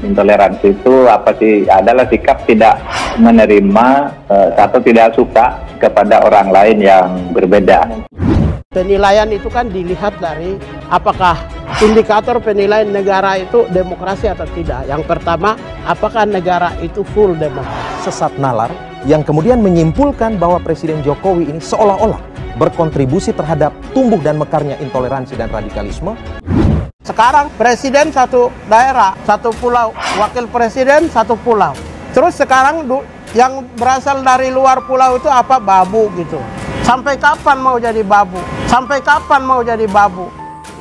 Intoleransi itu apa sih? Adalah sikap tidak menerima atau tidak suka kepada orang lain yang berbeda. Penilaian itu kan dilihat dari apakah indikator penilaian negara itu demokrasi atau tidak. Yang pertama, apakah negara itu full demokrasi. Sesat nalar yang kemudian menyimpulkan bahwa Presiden Jokowi ini seolah-olah berkontribusi terhadap tumbuh dan mekarnya intoleransi dan radikalisme. Sekarang presiden satu daerah, satu pulau, wakil presiden satu pulau. Terus sekarang yang berasal dari luar pulau itu apa? Babu gitu. Sampai kapan mau jadi babu? Sampai kapan mau jadi babu?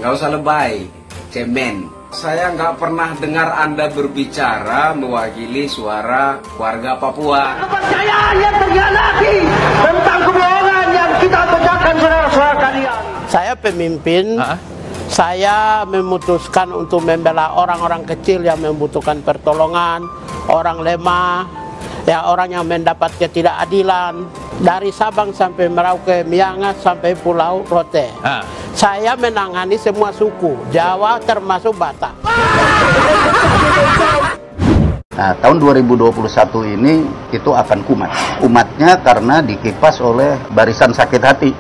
Nggak usah lebay, cemen. Saya nggak pernah dengar Anda berbicara mewakili suara warga Papua. Kepercayaan yang terkhianati tentang kebohongan yang kita pecahkan saudara-saudara kalian. Saya pemimpin. Saya memutuskan untuk membela orang-orang kecil yang membutuhkan pertolongan, orang lemah, ya orang yang mendapat ketidakadilan. Dari Sabang sampai Merauke, Miangas sampai Pulau Rote. Saya menangani semua suku, Jawa termasuk Batak. Nah, tahun 2021 ini itu akan kumat. Kumatnya karena dikipas oleh barisan sakit hati.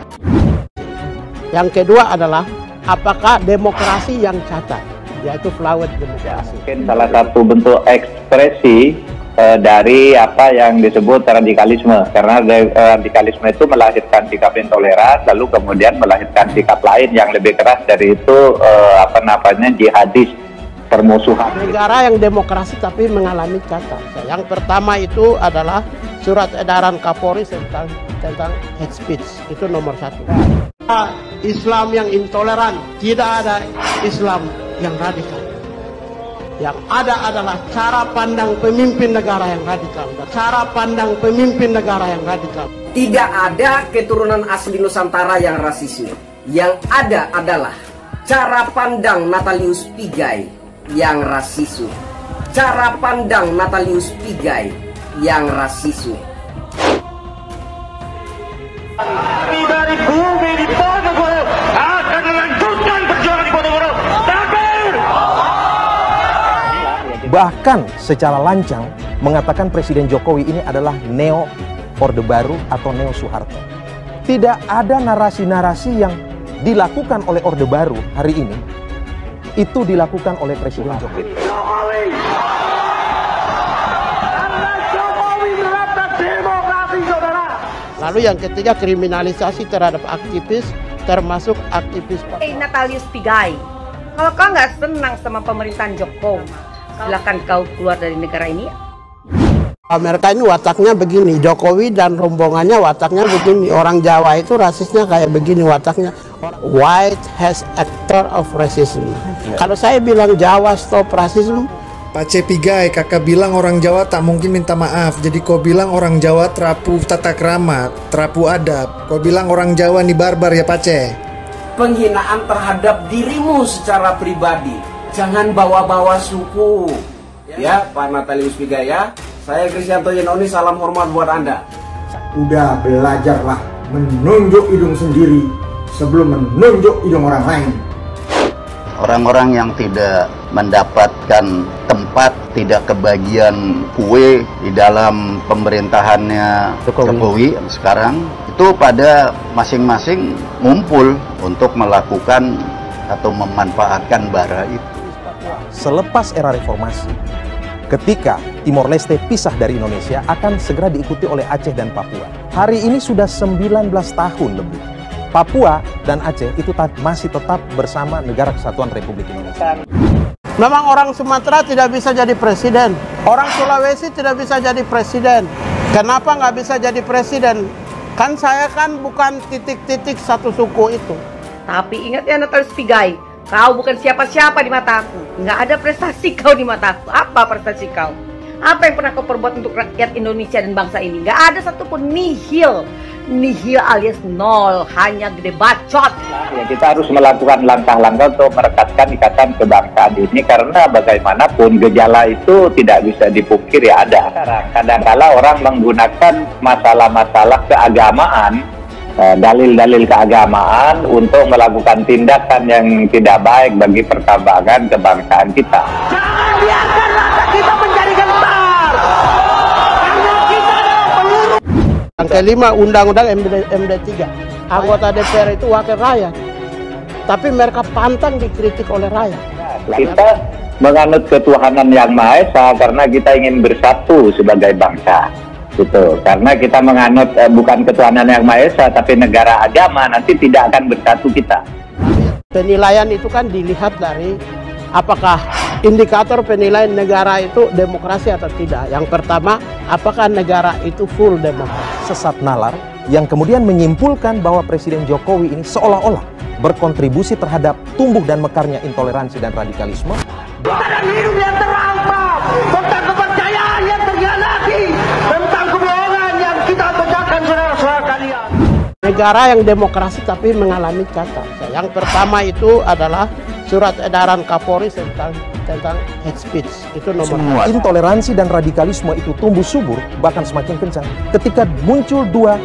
Yang kedua adalah apakah demokrasi yang cacat, yaitu flawed demokrasi. Mungkin salah satu bentuk ekspresi dari apa yang disebut radikalisme, karena radikalisme itu melahirkan sikap intoleran, lalu kemudian melahirkan sikap lain yang lebih keras dari itu, jihadis, permusuhan. Negara yang demokrasi tapi mengalami cacat. Yang pertama itu adalah surat edaran Kapolri tentang hate speech, itu nomor 1. Islam yang intoleran, tidak ada Islam yang radikal. Yang ada adalah cara pandang pemimpin negara yang radikal. Cara pandang pemimpin negara yang radikal. Tidak ada keturunan asli Nusantara yang rasisme. Yang ada adalah cara pandang Natalius Pigai yang rasisme. Cara pandang Natalius Pigai yang rasisme. Dari bumi di Ponorogo akan melanjutkan perjuangan di Ponorogo. Takbir! Bahkan secara lancang mengatakan Presiden Jokowi ini adalah neo Orde Baru atau neo Soeharto. Tidak ada narasi-narasi yang dilakukan oleh Orde Baru hari ini itu dilakukan oleh Presiden Jokowi. Lalu yang ketiga, kriminalisasi terhadap aktivis, termasuk aktivis Natalius Pigai. Kalau kau nggak senang sama pemerintahan Jokowi, silakan kau keluar dari negara ini. Amerika ini wataknya begini, Jokowi dan rombongannya wataknya begini. Orang Jawa itu rasisnya kayak begini wataknya. White has actor of racism. Kalau saya bilang Jawa stop racism, Pak C. Pigai, kakak bilang orang Jawa tak mungkin minta maaf. Jadi kau bilang orang Jawa terapu tata krama, terapu adab. Kau bilang orang Jawa nih barbar ya Pak C. Penghinaan terhadap dirimu secara pribadi. Jangan bawa-bawa suku. Ya, Pak Natalius Pigai ya. Saya Kristianto Yenoni, salam hormat buat Anda. Udah belajarlah menunjuk hidung sendiri sebelum menunjuk hidung orang lain. Orang-orang yang tidak mendapatkan tempat, tidak kebagian kue di dalam pemerintahannya Jokowi sekarang, itu pada masing-masing ngumpul untuk melakukan atau memanfaatkan bara itu. Selepas era reformasi, ketika Timor Leste pisah dari Indonesia, akan segera diikuti oleh Aceh dan Papua. Hari ini sudah 19 tahun lebih. Papua dan Aceh itu masih tetap bersama Negara Kesatuan Republik Indonesia. memang orang Sumatera tidak bisa jadi presiden, orang Sulawesi tidak bisa jadi presiden. Kenapa nggak bisa jadi presiden? Kan saya kan bukan titik-titik satu suku itu. Tapi ingat ya Natalius Pigai, kau bukan siapa-siapa di mataku. Nggak ada prestasi kau di mataku. Apa prestasi kau? Apa yang pernah kau perbuat untuk rakyat Indonesia dan bangsa ini? Nggak ada satupun, nihil. Nihil alias nol, hanya gede bacot. Ya, kita harus melakukan langkah-langkah untuk merekatkan ikatan kebangsaan ini, karena bagaimanapun gejala itu tidak bisa dipungkiri ada. Kadang-kala orang menggunakan masalah-masalah keagamaan, dalil-dalil keagamaan untuk melakukan tindakan yang tidak baik bagi perkembangan kebangsaan kita. Jangan biarkan rasa kita Yang kelima, undang-undang MD3. Anggota DPR itu wakil rakyat. Tapi mereka pantang dikritik oleh rakyat. Kita menganut ketuhanan yang Maha Esa karena kita ingin bersatu sebagai bangsa. Gitu. Karena kita menganut bukan ketuhanan yang Maha Esa tapi negara agama, nanti tidak akan bersatu kita. Penilaian itu kan dilihat dari apakah indikator penilaian negara itu demokrasi atau tidak. Yang pertama, apakah negara itu full demokrasi. Sesat nalar yang kemudian menyimpulkan bahwa Presiden Jokowi ini seolah-olah berkontribusi terhadap tumbuh dan mekarnya intoleransi dan radikalisme. Tentang hidup yang terampau, tentang kepercayaan yang terkhianati, tentang kebohongan yang kita kerjakan saudara-saudara kalian. Negara yang demokrasi tapi mengalami cacat. Yang pertama itu adalah surat edaran Kapolri tentang hate speech. Itu nomor 1. Intoleransi dan radikalisme itu tumbuh subur bahkan semakin kencang ketika muncul dua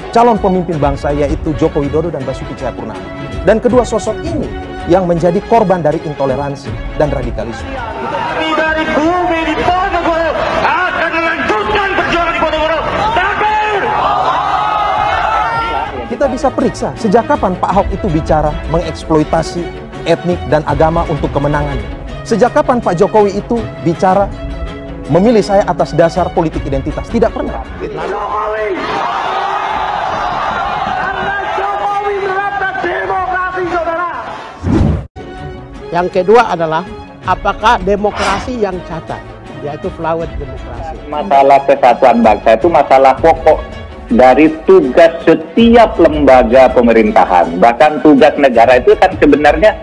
calon pemimpin bangsa, yaitu Joko Widodo dan Basuki Cahayapurnama. Dan kedua sosok ini yang menjadi korban dari intoleransi dan radikalisme. Kami dari bumi di Ponorogo akan melanjutkan perjuangan di Ponorogo. Takbir! Kita bisa periksa sejak kapan Pak Ahok itu bicara mengeksploitasi etnik dan agama untuk kemenangannya. Sejak kapan Pak Jokowi itu bicara memilih saya atas dasar politik identitas? Tidak pernah. Yang kedua adalah apakah demokrasi yang cacat, yaitu flawed demokrasi. Masalah kesatuan bangsa itu masalah pokok dari tugas setiap lembaga pemerintahan. Bahkan tugas negara itu kan sebenarnya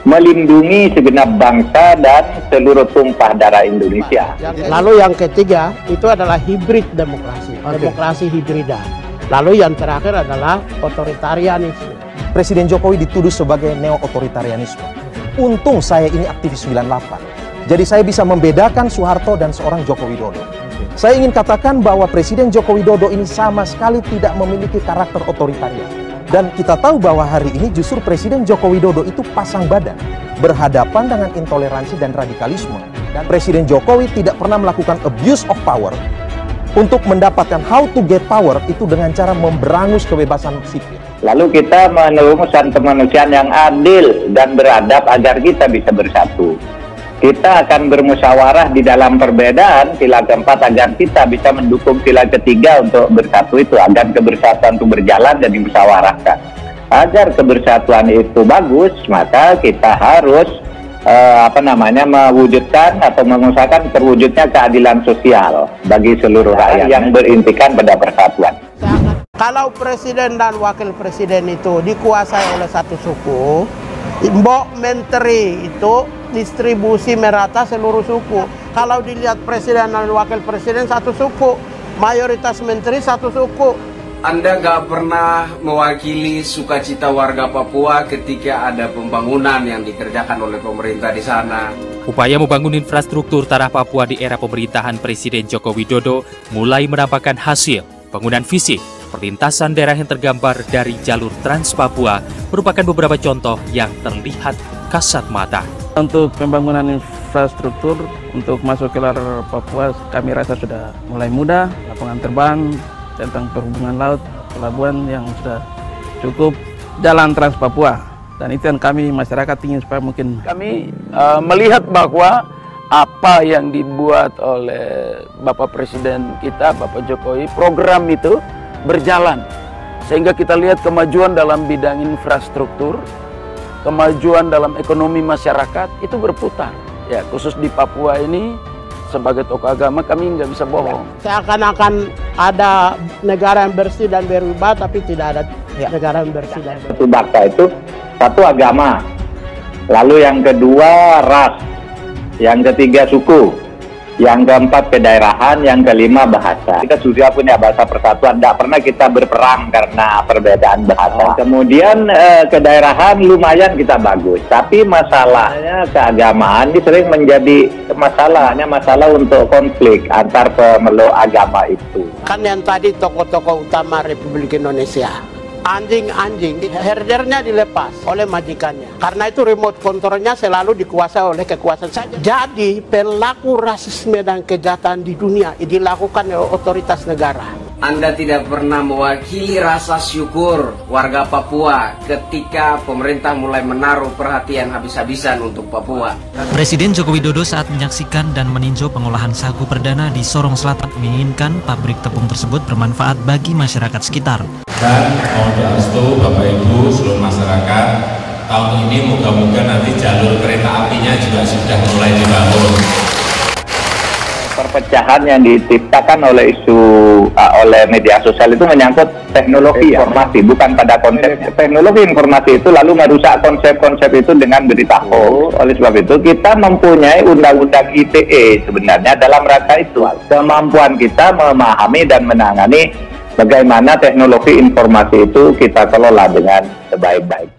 melindungi segenap bangsa dan seluruh tumpah darah Indonesia. Lalu yang ketiga itu adalah hibrid demokrasi, demokrasi hibrida. Lalu yang terakhir adalah otoritarianisme. Presiden Jokowi dituduh sebagai neo-otoritarianisme. Untung saya ini aktivis 98. Jadi saya bisa membedakan Soeharto dan seorang Joko Widodo. Saya ingin katakan bahwa Presiden Joko Widodo ini sama sekali tidak memiliki karakter otoritarian. Dan kita tahu bahwa hari ini justru Presiden Joko Widodo itu pasang badan, berhadapan dengan intoleransi dan radikalisme. Dan Presiden Jokowi tidak pernah melakukan abuse of power untuk mendapatkan how to get power itu dengan cara memberangus kebebasan sipil. Lalu kita menerumuskan kemanusiaan yang adil dan beradab agar kita bisa bersatu. Kita akan bermusyawarah di dalam perbedaan, sila keempat, agar kita bisa mendukung sila ketiga untuk bersatu itu, agar kebersatuan itu berjalan dan dimusyawarahkan. Agar kebersatuan itu bagus, maka kita harus mewujudkan atau mengusahakan terwujudnya keadilan sosial bagi seluruh rakyat yang berintikan pada persatuan. Kalau presiden dan wakil presiden itu dikuasai oleh satu suku, mbok menteri itu distribusi merata seluruh suku. Kalau dilihat presiden dan wakil presiden satu suku, mayoritas menteri satu suku. Anda gak pernah mewakili sukacita warga Papua ketika ada pembangunan yang dikerjakan oleh pemerintah di sana. Upaya membangun infrastruktur tanah Papua di era pemerintahan Presiden Joko Widodo mulai menampakkan hasil. Bangunan fisik, perlintasan daerah yang tergambar dari jalur Trans Papua merupakan beberapa contoh yang terlihat kasat mata. Untuk pembangunan infrastruktur untuk masuk ke luar Papua kami rasa sudah mulai mudah, lapangan terbang, tentang perhubungan laut, pelabuhan yang sudah cukup, jalan Trans Papua. Dan itu yang kami masyarakat ingin supaya mungkin kami melihat bahwa apa yang dibuat oleh Bapak Presiden kita, Bapak Jokowi, program itu berjalan. Sehingga kita lihat kemajuan dalam bidang infrastruktur, kemajuan dalam ekonomi masyarakat itu berputar. Ya, khusus di Papua ini sebagai tokoh agama kami nggak bisa bohong. Seakan-akan ada negara yang bersih dan berubah, tapi tidak ada negara yang bersih dan berubah. Satu bangsa itu satu agama, lalu yang kedua ras, yang ketiga suku, yang keempat kedaerahan, yang kelima bahasa. Kita sudah punya bahasa persatuan, tidak pernah kita berperang karena perbedaan bahasa. Kemudian kedaerahan lumayan kita bagus, tapi masalahnya keagamaan ini sering menjadi masalah untuk konflik antar pemeluk agama itu. Kan yang tadi tokoh-tokoh utama Republik Indonesia, anjing-anjing herdernya dilepas oleh majikannya, karena itu remote controlnya selalu dikuasai oleh kekuasaan saja. Jadi pelaku rasisme dan kejahatan di dunia dilakukan oleh otoritas negara. Anda tidak pernah mewakili rasa syukur warga Papua ketika pemerintah mulai menaruh perhatian habis-habisan untuk Papua. Presiden Joko Widodo saat menyaksikan dan meninjau pengolahan sagu perdana di Sorong Selatan menginginkan pabrik tepung tersebut bermanfaat bagi masyarakat sekitar. Dan mohon direstu Bapak Ibu seluruh masyarakat, tahun ini moga-moga nanti jalur kereta apinya juga sudah mulai dibangun. Perpecahan yang diciptakan oleh oleh media sosial itu menyangkut teknologi informasi, bukan pada konsep. Teknologi informasi itu lalu merusak konsep-konsep itu dengan berita hoax. Oleh sebab itu kita mempunyai undang-undang ITE sebenarnya dalam rangka itu. Kemampuan kita memahami dan menangani bagaimana teknologi informasi itu kita kelola dengan sebaik-baik.